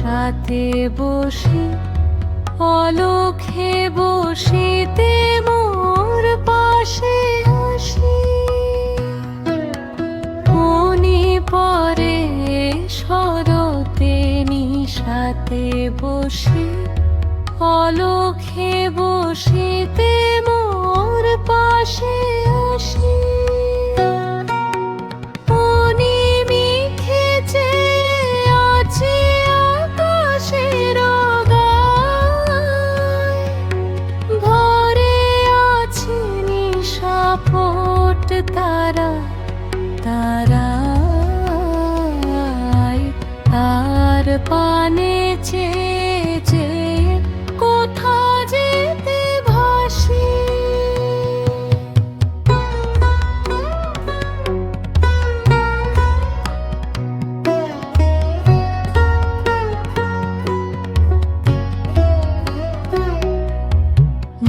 নিশাতে বসি অলক্ষে বসিতে মোর পাশে আসি মনি পরে শরতে নিশাতে বসি অলক্ষে বসিতে মোর পাশে আসি তারা তারায় তার পানে চেয়ে কোথা যেতে ভাসি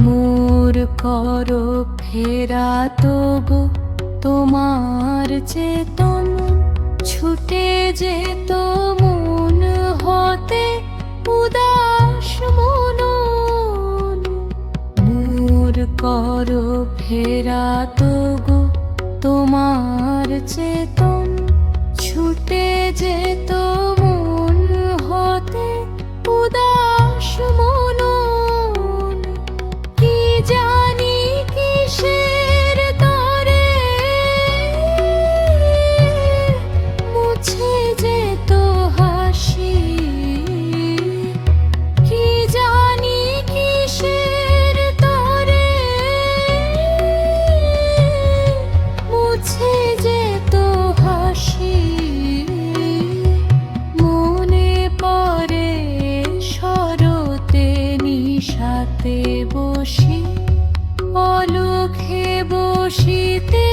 মোর কর ফেরা তবু তোমার চেতন ছুটে যেত মন হতে উদাস মন মোর কর ফেরা তবু তোমার চেতন ছুটে যেত মন হতে উদাস মন কি জানি কিসের তরে মুছে যেত হাসি কি জানি কিসের তরে মুছে যেত হাসি মনে পড়ে শরতে নিশাতে বসি অলক্ষে বসিতে